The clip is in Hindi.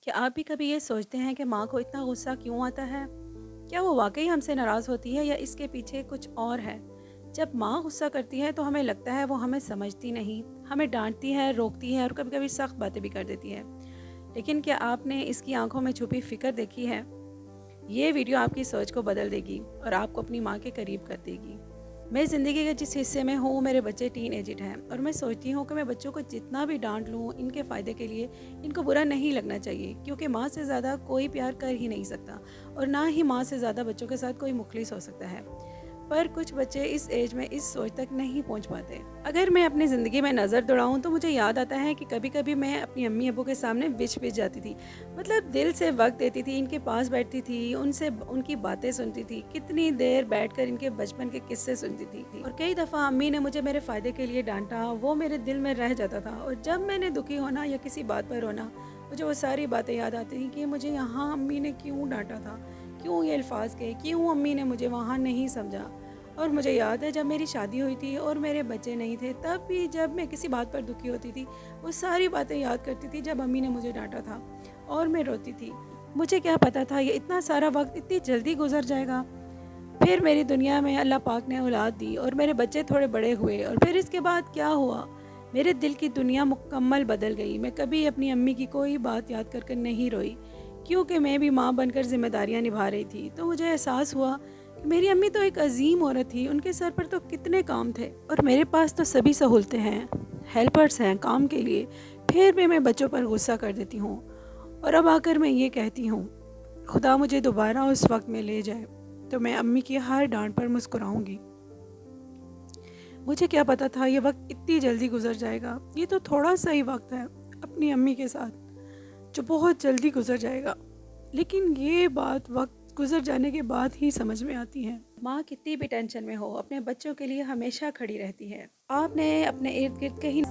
क्या आप भी कभी ये सोचते हैं कि माँ को इतना गुस्सा क्यों आता है? क्या वो वाक़ई हमसे नाराज़ होती है या इसके पीछे कुछ और है? जब माँ गुस्सा करती है तो हमें लगता है वो हमें समझती नहीं, हमें डाँटती है, रोकती है और कभी-कभी सख्त बातें भी कर देती है। लेकिन क्या आपने इसकी आँखों में छुपी फ़िक्र देखी है? ये वीडियो आपकी सोच को बदल देगी और आपको अपनी माँ के करीब कर देगी। मैं ज़िंदगी के जिस हिस्से में हूँ, मेरे बच्चे टीन एजड हैं और मैं सोचती हूँ कि मैं बच्चों को जितना भी डांट लूँ इनके फ़ायदे के लिए, इनको बुरा नहीं लगना चाहिए, क्योंकि माँ से ज़्यादा कोई प्यार कर ही नहीं सकता और ना ही माँ से ज़्यादा बच्चों के साथ कोई मुखलिस हो सकता है। पर कुछ बच्चे इस एज में इस सोच तक नहीं पहुंच पाते। अगर मैं अपनी ज़िंदगी में नज़र दौड़ाऊं तो मुझे याद आता है कि कभी कभी मैं अपनी अम्मी अब्बू के सामने बिछ जाती थी। मतलब दिल से वक्त देती थी, इनके पास बैठती थी, उनसे उनकी बातें सुनती थी, कितनी देर बैठकर इनके बचपन के किस्से सुनती थी। और कई दफ़ा अम्मी ने मुझे मेरे फ़ायदे के लिए डांटा, वो मेरे दिल में रह जाता था और जब मैंने दुखी होना या किसी बात पर रोना, मुझे वो सारी बातें याद आती थी कि मुझे यहाँ अम्मी ने क्यों डांटा था, क्यों ये अल्फाज कहे, क्यों अम्मी ने मुझे वहाँ नहीं समझा। और मुझे याद है जब मेरी शादी हुई थी और मेरे बच्चे नहीं थे, तब भी जब मैं किसी बात पर दुखी होती थी, वो सारी बातें याद करती थी जब अम्मी ने मुझे डांटा था और मैं रोती थी। मुझे क्या पता था ये इतना सारा वक्त इतनी जल्दी गुजर जाएगा। फिर मेरी दुनिया में अल्लाह पाक ने औलाद दी और मेरे बच्चे थोड़े बड़े हुए और फिर इसके बाद क्या हुआ, मेरे दिल की दुनिया मुकम्मल बदल गई। मैं कभी अपनी अम्मी की कोई बात याद कर कर नहीं रोई, क्योंकि मैं भी माँ बनकर जिम्मेदारियाँ निभा रही थी। तो मुझे एहसास हुआ कि मेरी अम्मी तो एक अजीम औरत थी, उनके सर पर तो कितने काम थे और मेरे पास तो सभी सहूलतें हैं, हेल्पर्स हैं काम के लिए। फिर भी मैं बच्चों पर गुस्सा कर देती हूँ और अब आकर मैं ये कहती हूँ, खुदा मुझे दोबारा उस वक्त में ले जाए तो मैं अम्मी की हर डांट पर मुस्कुराऊंगी। मुझे क्या पता था ये वक्त इतनी जल्दी गुजर जाएगा। ये तो थोड़ा सा ही वक्त है अपनी अम्मी के साथ, जो बहुत जल्दी गुजर जाएगा। लेकिन ये बात वक्त गुजर जाने के बाद ही समझ में आती है। माँ कितनी भी टेंशन में हो, अपने बच्चों के लिए हमेशा खड़ी रहती है। आपने अपने इर्द गिर्द कहीं